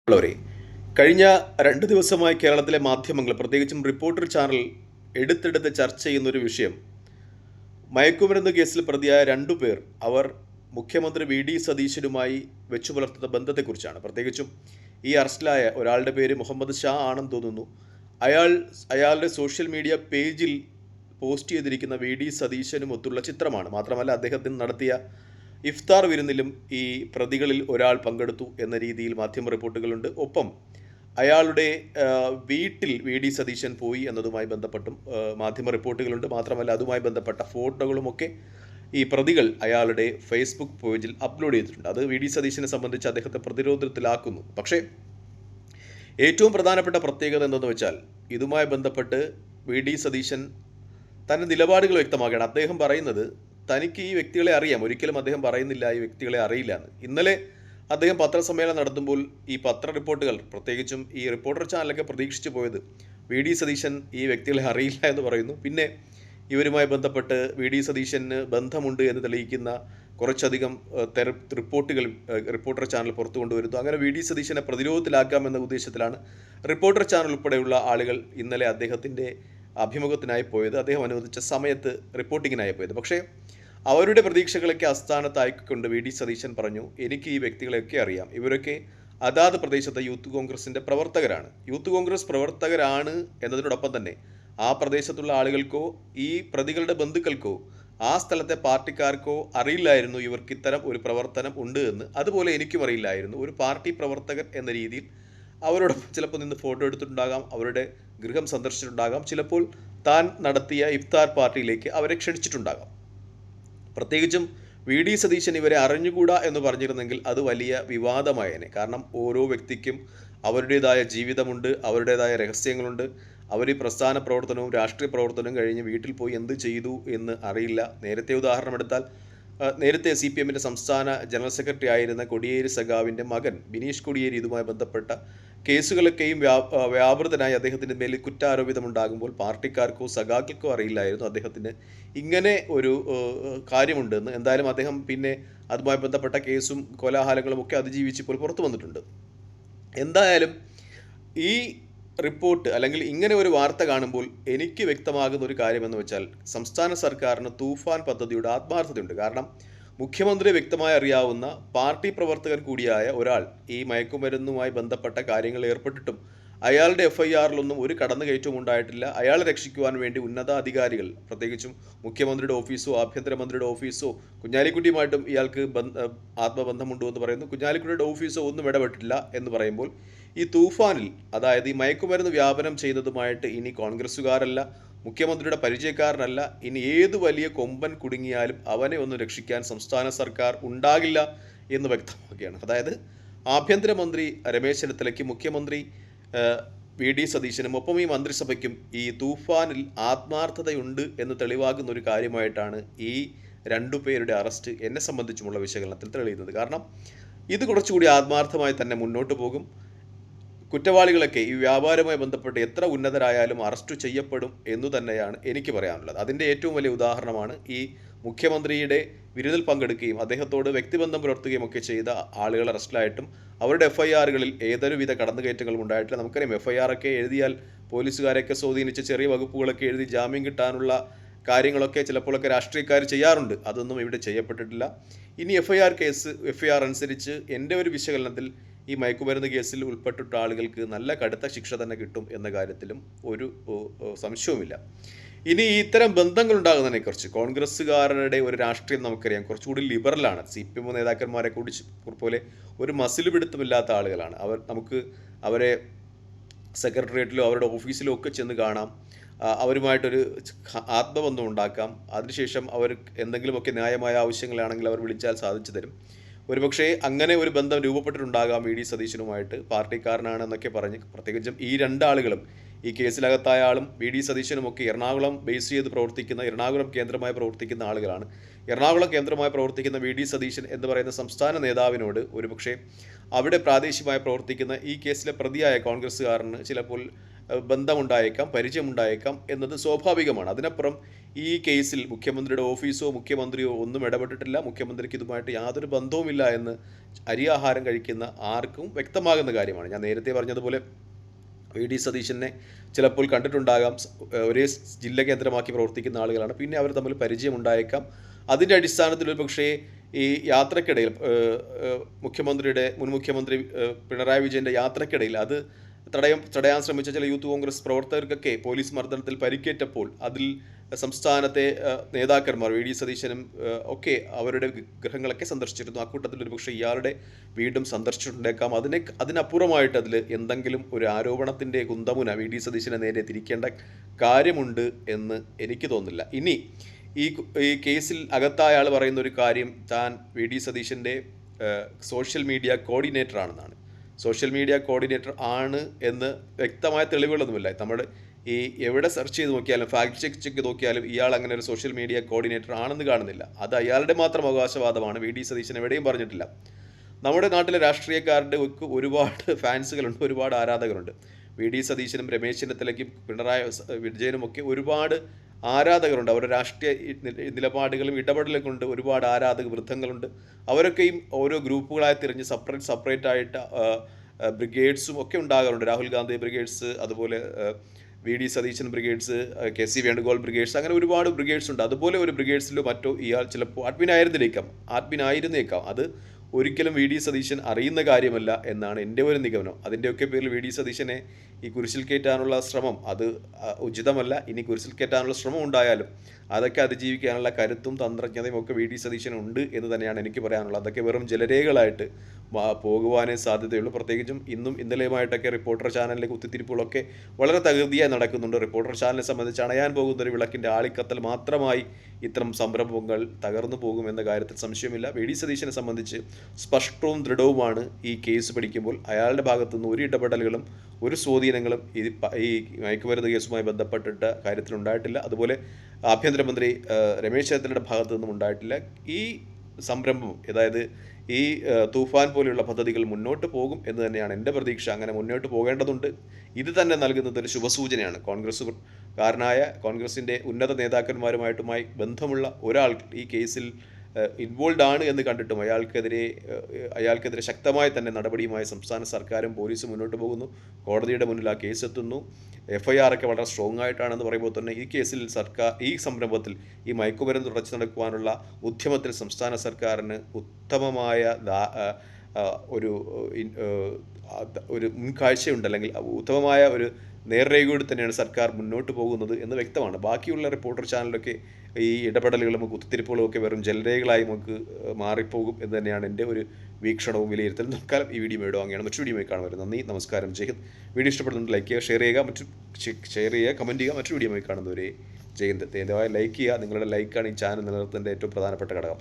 ഉള്ളവരെ കഴിഞ്ഞ 2 ദിവസമായി കേരളത്തിലെ മാധ്യമങ്ങൾ, പ്രത്യേകിച്ചും റിപ്പോർട്ടർ ചാനൽ എടുത്തെടുത്ത് ചർച്ച ചെയ്യുന്നൊരു വിഷയം മയക്കുമരുന്ന് കേസിൽ പ്രതിയായ 2 പേർ അവർ മുഖ്യമന്ത്രി വി സതീശനുമായി വെച്ചു പുലർത്തുന്ന ബന്ധത്തെക്കുറിച്ചാണ്. പ്രത്യേകിച്ചും ഈ അറസ്റ്റിലായ ഒരാളുടെ പേര് മുഹമ്മദ് ഷാ ആണെന്ന് തോന്നുന്നു. അയാളുടെ സോഷ്യൽ മീഡിയ പേജിൽ പോസ്റ്റ് ചെയ്തിരിക്കുന്ന സതീശനുമൊത്തുള്ള ചിത്രമാണ്. മാത്രമല്ല, അദ്ദേഹത്തിന് നടത്തിയ ഇഫ്താർ വിരുന്നിലും ഈ പ്രതികളിൽ ഒരാൾ പങ്കെടുത്തു എന്ന രീതിയിൽ മാധ്യമ റിപ്പോർട്ടുകളുണ്ട്. ഒപ്പം അയാളുടെ വീട്ടിൽ സതീശൻ പോയി എന്നതുമായി ബന്ധപ്പെട്ടും മാധ്യമ റിപ്പോർട്ടുകളുണ്ട്. മാത്രമല്ല, അതുമായി ബന്ധപ്പെട്ട ഫോട്ടോകളുമൊക്കെ ഈ പ്രതികൾ അയാളുടെ ഫേസ്ബുക്ക് പേജിൽ അപ്ലോഡ് ചെയ്തിട്ടുണ്ട്. അത് സതീശനെ സംബന്ധിച്ച് അദ്ദേഹത്തെ പ്രതിരോധത്തിലാക്കുന്നു. പക്ഷേ ഏറ്റവും പ്രധാനപ്പെട്ട പ്രത്യേകത എന്തെന്ന് വെച്ചാൽ, ഇതുമായി ബന്ധപ്പെട്ട് സതീശൻ തൻ്റെ നിലപാടുകൾ വ്യക്തമാക്കുകയാണ്. അദ്ദേഹം പറയുന്നത് തനിക്ക് ഈ വ്യക്തികളെ അറിയാം, ഒരിക്കലും അദ്ദേഹം പറയുന്നില്ല ഈ വ്യക്തികളെ അറിയില്ല എന്ന്. ഇന്നലെ അദ്ദേഹം പത്രസമ്മേളനം നടത്തുമ്പോൾ ഈ പത്ര റിപ്പോർട്ടുകൾ, പ്രത്യേകിച്ചും ഈ റിപ്പോർട്ടർ ചാനലൊക്കെ പ്രതീക്ഷിച്ചു പോയത് സതീശൻ ഈ വ്യക്തികളെ അറിയില്ല എന്ന് പറയുന്നു. പിന്നെ ഇവരുമായി ബന്ധപ്പെട്ട് സതീശന് ബന്ധമുണ്ട് എന്ന് തെളിയിക്കുന്ന കുറച്ചധികം റിപ്പോർട്ടുകൾ റിപ്പോർട്ടർ ചാനൽ പുറത്തു കൊണ്ടുവരുന്നു. അങ്ങനെ സതീശനെ പ്രതിരോധത്തിലാക്കാമെന്ന ഉദ്ദേശത്തിലാണ് റിപ്പോർട്ടർ ചാനൽ ഉൾപ്പെടെയുള്ള ആളുകൾ ഇന്നലെ അദ്ദേഹത്തിൻ്റെ അഭിമുഖത്തിനായി പോയത്, അദ്ദേഹം അനുവദിച്ച സമയത്ത് റിപ്പോർട്ടിങ്ങിനായി പോയത്. പക്ഷേ അവരുടെ പ്രതീക്ഷകളൊക്കെ അസ്ഥാനത്തായിക്കൊണ്ട് സതീശൻ പറഞ്ഞു, എനിക്ക് ഈ വ്യക്തികളെയൊക്കെ അറിയാം, ഇവരൊക്കെ അതാത് പ്രദേശത്തെ യൂത്ത് കോൺഗ്രസിൻ്റെ പ്രവർത്തകരാണ്. യൂത്ത് കോൺഗ്രസ് പ്രവർത്തകരാണ് എന്നതിനോടൊപ്പം തന്നെ ആ പ്രദേശത്തുള്ള ആളുകൾക്കോ ഈ പ്രതികളുടെ ബന്ധുക്കൾക്കോ ആ സ്ഥലത്തെ പാർട്ടിക്കാർക്കോ അറിയില്ലായിരുന്നു ഇവർക്ക് ഇത്തരം ഒരു പ്രവർത്തനം ഉണ്ട് എന്ന്. അതുപോലെ എനിക്കും അറിയില്ലായിരുന്നു. ഒരു പാർട്ടി പ്രവർത്തകൻ എന്ന രീതിയിൽ അവരോടൊപ്പം ചിലപ്പോൾ നിന്ന് ഫോട്ടോ എടുത്തിട്ടുണ്ടാകാം, അവരുടെ ഗൃഹം സന്ദർശിച്ചിട്ടുണ്ടാകാം, ചിലപ്പോൾ താൻ നടത്തിയ ഇഫ്താർ പാർട്ടിയിലേക്ക് അവരെ ക്ഷണിച്ചിട്ടുണ്ടാകാം. പ്രത്യേകിച്ചും സതീശൻ ഇവരെ അറിഞ്ഞുകൂടാ എന്ന് പറഞ്ഞിരുന്നെങ്കിൽ അത് വലിയ വിവാദമായേനെ. കാരണം ഓരോ വ്യക്തിക്കും അവരുടേതായ ജീവിതമുണ്ട്, അവരുടേതായ രഹസ്യങ്ങളുണ്ട്. അവർ ഈ പ്രസ്ഥാന പ്രവർത്തനവും രാഷ്ട്രീയ പ്രവർത്തനവും കഴിഞ്ഞ് വീട്ടിൽ പോയി എന്ത് ചെയ്തു എന്ന് അറിയില്ല. നേരത്തെ ഉദാഹരണമെടുത്താൽ, നേരത്തെ CPM-ൻ്റെ സംസ്ഥാന ജനറൽ സെക്രട്ടറി ആയിരുന്ന കോടിയേരി സഖാവിൻ്റെ മകൻ ബിനീഷ് കോടിയേരി ഇതുമായി ബന്ധപ്പെട്ട കേസുകളൊക്കെയും വ്യാപൃതനായി അദ്ദേഹത്തിൻ്റെ മേലിൽ കുറ്റാരോപിതമുണ്ടാകുമ്പോൾ പാർട്ടിക്കാർക്കോ സഖാക്കൾക്കോ അറിയില്ലായിരുന്നു അദ്ദേഹത്തിന് ഇങ്ങനെ ഒരു കാര്യമുണ്ടെന്ന്. എന്തായാലും അദ്ദേഹം പിന്നെ അതുമായി ബന്ധപ്പെട്ട കേസും കോലാഹലങ്ങളും ഒക്കെ അതിജീവിച്ചിപ്പോൾ പുറത്തു വന്നിട്ടുണ്ട്. എന്തായാലും ഈ റിപ്പോർട്ട് അല്ലെങ്കിൽ ഇങ്ങനെ ഒരു വാർത്ത കാണുമ്പോൾ എനിക്ക് വ്യക്തമാകുന്ന ഒരു കാര്യമെന്ന് വെച്ചാൽ, സംസ്ഥാന സർക്കാരിന് തൂഫാൻ പദ്ധതിയുടെ ആത്മാർത്ഥതയുണ്ട്. കാരണം മുഖ്യമന്ത്രി വ്യക്തമായി അറിയാവുന്ന പാർട്ടി പ്രവർത്തകൻ കൂടിയായ ഒരാൾ ഈ മയക്കുമരുന്നുമായി ബന്ധപ്പെട്ട കാര്യങ്ങൾ ഏർപ്പെട്ടിട്ടും അയാളുടെ FIR-ലൊന്നും ഒരു കടന്നുകയറ്റവും ഉണ്ടായിട്ടില്ല. അയാളെ രക്ഷിക്കുവാൻ വേണ്ടി ഉന്നതാധികാരികൾ, പ്രത്യേകിച്ചും മുഖ്യമന്ത്രിയുടെ ഓഫീസോ ആഭ്യന്തരമന്ത്രിയുടെ ഓഫീസോ, കുഞ്ഞാലിക്കുട്ടിയുമായിട്ടും ഇയാൾക്ക് ആത്മബന്ധമുണ്ടോ എന്ന് പറയുന്നു, കുഞ്ഞാലിക്കുട്ടിയുടെ ഓഫീസോ ഒന്നും ഇടപെട്ടില്ല എന്ന് പറയുമ്പോൾ ഈ തൂഫാനിൽ, അതായത് ഈ മയക്കുമരുന്ന് വ്യാപനം ചെയ്യുന്നതുമായിട്ട് ഇനി കോൺഗ്രസ്സുകാരല്ല, മുഖ്യമന്ത്രിയുടെ പരിചയക്കാരനല്ല, ഇനി ഏത് വലിയ കൊമ്പൻ കുടുങ്ങിയാലും അവനെ ഒന്ന് രക്ഷിക്കാൻ സംസ്ഥാന സർക്കാർ ഉണ്ടാകില്ല എന്ന് വ്യക്തമാക്കുകയാണ്. അതായത് ആഭ്യന്തരമന്ത്രി രമേശ് ചെന്നിത്തലയ്ക്കും മുഖ്യമന്ത്രി സതീശനും ഒപ്പം ഈ മന്ത്രിസഭയ്ക്കും ഈ തൂഫാനിൽ ആത്മാർത്ഥതയുണ്ട് എന്ന് തെളിവാകുന്ന ഒരു കാര്യമായിട്ടാണ് ഈ 2 പേരുടെ അറസ്റ്റ് എന്നെ സംബന്ധിച്ചുമുള്ള വിശകലനത്തിൽ തെളിയുന്നത്. കാരണം ഇത് കുറച്ചുകൂടി ആത്മാർത്ഥമായി തന്നെ മുന്നോട്ട് പോകും. കുറ്റവാളികളൊക്കെ ഈ വ്യാപാരവുമായി ബന്ധപ്പെട്ട് എത്ര ഉന്നതരായാലും അറസ്റ്റ് ചെയ്യപ്പെടും എന്നു തന്നെയാണ് എനിക്ക് പറയാനുള്ളത്. അതിൻ്റെ ഏറ്റവും വലിയ ഉദാഹരണമാണ് ഈ മുഖ്യമന്ത്രിയുടെ വിരുന്നിൽ പങ്കെടുക്കുകയും അദ്ദേഹത്തോട് വ്യക്തിബന്ധം പുലർത്തുകയും ഒക്കെ ചെയ്ത ആളുകൾ അറസ്റ്റിലായിട്ടും അവരുടെ FIR-കളിൽ ഏതൊരുവിധ കടന്നുകയറ്റങ്ങളും ഉണ്ടായിട്ടില്ല. നമുക്കറിയാം, FIR-ഒക്കെ എഴുതിയാൽ പോലീസുകാരെയൊക്കെ സ്വാധീനിച്ച് ചെറിയ വകുപ്പുകളൊക്കെ എഴുതി ജാമ്യം കിട്ടാനുള്ള കാര്യങ്ങളൊക്കെ ചിലപ്പോഴൊക്കെ രാഷ്ട്രീയക്കാർ ചെയ്യാറുണ്ട്. അതൊന്നും ഇവിടെ ചെയ്യപ്പെട്ടിട്ടില്ല. ഇനി FIR അനുസരിച്ച് എൻ്റെ ഒരു വിശകലനത്തിൽ ഈ മയക്കുമരുന്ന് കേസിൽ ഉൾപ്പെട്ടിട്ട ആളുകൾക്ക് നല്ല കടുത്ത ശിക്ഷ തന്നെ കിട്ടും എന്ന കാര്യത്തിലും ഒരു സംശയവുമില്ല. ഇനി ഇത്തരം ബന്ധങ്ങൾ ഉണ്ടാകുന്നതിനെക്കുറിച്ച് കോൺഗ്രസ്സുകാരുടെ ഒരു രാഷ്ട്രീയം നമുക്കറിയാം, കുറച്ചുകൂടി ലിബറലാണ്. CPM നേതാക്കന്മാരെ കൂടി പോലെ ഒരു മസിൽ പിടുത്തമില്ലാത്ത ആളുകളാണ് അവർ. നമുക്ക് അവരെ സെക്രട്ടേറിയറ്റിലോ അവരുടെ ഓഫീസിലോ ഒക്കെ ചെന്ന് കാണാം, അവരുമായിട്ടൊരു ആത്മബന്ധം ഉണ്ടാക്കാം. അതിനുശേഷം അവർ എന്തെങ്കിലുമൊക്കെ ന്യായമായ ആവശ്യങ്ങളാണെങ്കിൽ അവർ വിളിച്ചാൽ സാധിച്ചു തരും. ഒരുപക്ഷെ അങ്ങനെ ഒരു ബന്ധം രൂപപ്പെട്ടിട്ടുണ്ടാകാം സതീശനുമായിട്ട്, പാർട്ടിക്കാരനാണെന്നൊക്കെ പറഞ്ഞ്. പ്രത്യേകിച്ചും ഈ 2 ആളുകളും, ഈ കേസിലകത്തായ ആളും സതീശനുമൊക്കെ എറണാകുളം ബേസ് ചെയ്ത് പ്രവർത്തിക്കുന്ന, എറണാകുളം കേന്ദ്രമായി പ്രവർത്തിക്കുന്ന ആളുകളാണ്. എറണാകുളം കേന്ദ്രമായി പ്രവർത്തിക്കുന്ന സതീശൻ എന്ന് പറയുന്ന സംസ്ഥാന നേതാവിനോട് ഒരുപക്ഷെ അവിടെ പ്രാദേശികമായി പ്രവർത്തിക്കുന്ന ഈ കേസിലെ പ്രതിയായ കോൺഗ്രസ്സുകാരന് ചിലപ്പോൾ ബന്ധമുണ്ടായേക്കാം, പരിചയമുണ്ടായേക്കാം എന്നത് സ്വാഭാവികമാണ്. അതിനപ്പുറം ഈ കേസിൽ മുഖ്യമന്ത്രിയുടെ ഓഫീസോ മുഖ്യമന്ത്രിയോ ഒന്നും ഇടപെട്ടിട്ടില്ല, മുഖ്യമന്ത്രിക്ക് ഇതുമായിട്ട് യാതൊരു ബന്ധവുമില്ല എന്ന് അരിയാഹാരം കഴിക്കുന്ന ആർക്കും വ്യക്തമാകുന്ന കാര്യമാണ്. ഞാൻ നേരത്തെ പറഞ്ഞതുപോലെ വി.ഡി. സതീശനെ ചിലപ്പോൾ കണ്ടിട്ടുണ്ടാകാം, ഒരേ ജില്ല കേന്ദ്രമാക്കി പ്രവർത്തിക്കുന്ന ആളുകളാണ്, പിന്നെ അവർ തമ്മിൽ പരിചയമുണ്ടായേക്കാം. അതിൻ്റെ അടിസ്ഥാനത്തിൽ ഒരു പക്ഷേ ഈ യാത്രക്കിടയിൽ മുൻ മുഖ്യമന്ത്രി പിണറായി വിജയൻ്റെ യാത്രക്കിടയിൽ അത് തടയാൻ ശ്രമിച്ച ചില യൂത്ത് കോൺഗ്രസ് പ്രവർത്തകർക്കൊക്കെ പോലീസ് മർദ്ദനത്തിൽ പരിക്കേറ്റപ്പോൾ അതിൽ സംസ്ഥാനത്തെ നേതാക്കന്മാർ വി.ഡി. സതീശനും ഒക്കെ അവരുടെ ഗൃഹങ്ങളൊക്കെ സന്ദർശിച്ചിരുന്നു. അക്കൂട്ടത്തിൽ ഒരു പക്ഷേ ഇയാളുടെ വീണ്ടും സന്ദർശിച്ചിട്ടുണ്ടേക്കാം. അതിനപ്പുറമായിട്ട് അതിൽ എന്തെങ്കിലും ഒരു ആരോപണത്തിൻ്റെ കുന്തമുന വി.ഡി. സതീശനെ നേരെ തിരിക്കേണ്ട കാര്യമുണ്ട് എന്ന് എനിക്ക് തോന്നുന്നില്ല. ഇനി ഈ കേസിൽ അകത്തായ ആൾ പറയുന്ന ഒരു കാര്യം, താൻ വി.ഡി. സതീശൻ്റെ സോഷ്യൽ മീഡിയ കോർഡിനേറ്റർ ആണെന്നാണ്. സോഷ്യൽ മീഡിയ കോർഡിനേറ്റർ ആണ് എന്ന് വ്യക്തമായ തെളിവുകളൊന്നുമില്ല. നമ്മൾ ഈ എവിടെ സെർച്ച് ചെയ്ത് നോക്കിയാലും ഫാക്ട് ചെക്ക് നോക്കിയാലും ഇയാൾ അങ്ങനെ ഒരു സോഷ്യൽ മീഡിയ കോർഡിനേറ്റർ ആണെന്ന് കാണുന്നില്ല. അത് അയാളുടെ മാത്രം അവകാശവാദമാണ്. വി.ഡി. സതീശൻ എവിടെയും പറഞ്ഞിട്ടില്ല. നമ്മുടെ നാട്ടിലെ രാഷ്ട്രീയക്കാരുടെ ഒരുപാട് ഫാൻസുകളുണ്ട്, ഒരുപാട് ആരാധകരുണ്ട്. വി.ഡി. സതീശനും രമേശ് ചെന്നിത്തലയ്ക്കും പിണറായി വിജയനും ഒക്കെ ഒരുപാട് ആരാധകരുണ്ട്. അവരുടെ രാഷ്ട്രീയ നിലപാടുകളും ഇടപെടലും കൊണ്ട് ഒരുപാട് ആരാധക വൃദ്ധങ്ങളുണ്ട്. അവരൊക്കെയും ഓരോ ഗ്രൂപ്പുകളായി തിരിഞ്ഞ് സെപ്പറേറ്റ് ആയിട്ട് ബ്രിഗേഡ്സും ഒക്കെ ഉണ്ടാകാറുണ്ട്. രാഹുൽ ഗാന്ധി ബ്രിഗേഡ്സ്, അതുപോലെ VD. Satheesan brigades, K C. Venugopal brigades, അങ്ങനെ ഒരുപാട് ബ്രിഗേഡ്സ് ഉണ്ട്. അതുപോലെ ഒരു ബ്രിഗേഡ്സിലോ മറ്റോ ഇയാൾ ചിലപ്പോൾ അഡ്മിൻ ആയിരുന്നേക്കാം. അത് ഒരിക്കലും വി.ഡി. സതീശൻ അറിയുന്ന കാര്യമല്ല എന്നാണ് എൻ്റെ ഒരു നിഗമനം. അതിൻ്റെയൊക്കെ പേരിൽ വി.ഡി. സതീശനെ ഈ കുരിശിൽ കയറ്റാനുള്ള ശ്രമം അത് ഉചിതമല്ല. ഇനി കുരിശിൽ കയറ്റാനുള്ള ശ്രമം ഉണ്ടായാലും അതൊക്കെ അതിജീവിക്കാനുള്ള കരുത്തും തന്ത്രജ്ഞതയും ഒക്കെ വി.ഡി. സതീശനുണ്ട് എന്ന് തന്നെയാണ് എനിക്ക് പറയാനുള്ളത്. അതൊക്കെ വെറും ജലരേഖകളായിട്ട് പോകുവാനേ സാധ്യതയുള്ളൂ. പ്രത്യേകിച്ചും ഇന്നും ഇന്നലെയുമായിട്ടൊക്കെ റിപ്പോർട്ടർ ചാനലിലെ കുത്തിത്തിരിപ്പുകളൊക്കെ വളരെ തകൃതിയായി നടക്കുന്നുണ്ട്. റിപ്പോർട്ടർ ചാനലിനെ സംബന്ധിച്ച് അണയാൻ പോകുന്ന ഒരു വിളക്കിൻ്റെ ആളിക്കത്തൽ മാത്രമായി ഇത്തരം സംരംഭങ്ങൾ തകർന്നു പോകുമെന്ന കാര്യത്തിൽ സംശയമില്ല. വി.ഡി. സതീശനെ സംബന്ധിച്ച് സ്പഷ്ടവും ദൃഢവുമാണ് ഈ കേസ് പഠിക്കുമ്പോൾ. അയാളുടെ ഭാഗത്തുനിന്ന് ഒരു ഇടപെടലുകളും ഒരു സ്വാധീനങ്ങളും ഈ മയക്കുമരുന്ന് കേസുമായി ബന്ധപ്പെട്ടിട്ട കാര്യത്തിലുണ്ടായിട്ടില്ല. അതുപോലെ ആഭ്യന്തരമന്ത്രി രമേശ് ചെന്നിത്തലയുടെ ഭാഗത്തു നിന്നും ഉണ്ടായിട്ടില്ല. ഈ സംരംഭം, അതായത് ഈ തൂഫാൻ പോലെയുള്ള പദ്ധതികൾ മുന്നോട്ട് പോകും എന്ന് തന്നെയാണ് എൻ്റെ പ്രതീക്ഷ. അങ്ങനെ മുന്നോട്ട് പോകേണ്ടതുണ്ട്. ഇത് തന്നെ നൽകുന്നത് ഒരു ശുഭസൂചനയാണ്. കോൺഗ്രസിൻ്റെ ഉന്നത നേതാക്കന്മാരുമായി ബന്ധമുള്ള ഒരാൾ ഈ കേസിൽ ഇൻവോൾവ് ആണ് എന്ന് കണ്ടിട്ടും അയാൾക്കെതിരെ ശക്തമായി തന്നെ നടപടിയുമായി സംസ്ഥാന സർക്കാരും പോലീസും മുന്നോട്ട് പോകുന്നു. കോടതിയുടെ മുന്നിൽ ആ കേസ് എത്തുന്നു. FIR ഒക്കെ വളരെ സ്ട്രോങ് ആയിട്ടാണെന്ന് പറയുമ്പോൾ തന്നെ ഈ കേസിൽ ഈ സംരംഭത്തിൽ ഈ മയക്കുമരുന്ന് തുടച്ചു നടക്കുവാനുള്ള ഉദ്യമത്തിൽ സംസ്ഥാന സർക്കാരിന് ഉത്തമമായ ഒരു മുൻകാഴ്ചയുണ്ട്, അല്ലെങ്കിൽ ഉത്തമമായ ഒരു നേർരേഖയോട് തന്നെയാണ് സർക്കാർ മുന്നോട്ട് പോകുന്നത് എന്ന് വ്യക്തമാണ്. ബാക്കിയുള്ള റിപ്പോർട്ടർ ചാനലൊക്കെ ഈ ഇടപെടലുകളും കുത്തിത്തിരിപ്പുകളും ഒക്കെ വെറും ജലരേഖകളായി നമുക്ക് മാറിപ്പോകും എന്ന് തന്നെയാണ് എൻ്റെ ഒരു വീക്ഷണവും വിലയിരുത്തലും. തൽക്കാലം ഈ വീഡിയോ ഇടുവാങ്ങുകയാണ്. മറ്റൊരു വീഡിയോ കാണുന്നത്. നന്ദി, നമസ്കാരം, ജയ് ഹിന്ദ്. വീഡിയോ ഇഷ്ടപ്പെടുന്നുണ്ട് ലൈക്ക് ചെയ്യുക, ഷെയർ ചെയ്യുക, കമൻറ്റ് ചെയ്യുക. മറ്റൊരു വീഡിയോ കാണുന്നവരെ ജയ് ഹിന്ദ്. ദയവായി ലൈക്ക് ചെയ്യുക. നിങ്ങളുടെ ലൈക്കാണ് ഈ ചാനൽ നിലനിർത്തുന്നതിൻ്റെ ഏറ്റവും പ്രധാനപ്പെട്ട ഘടകം.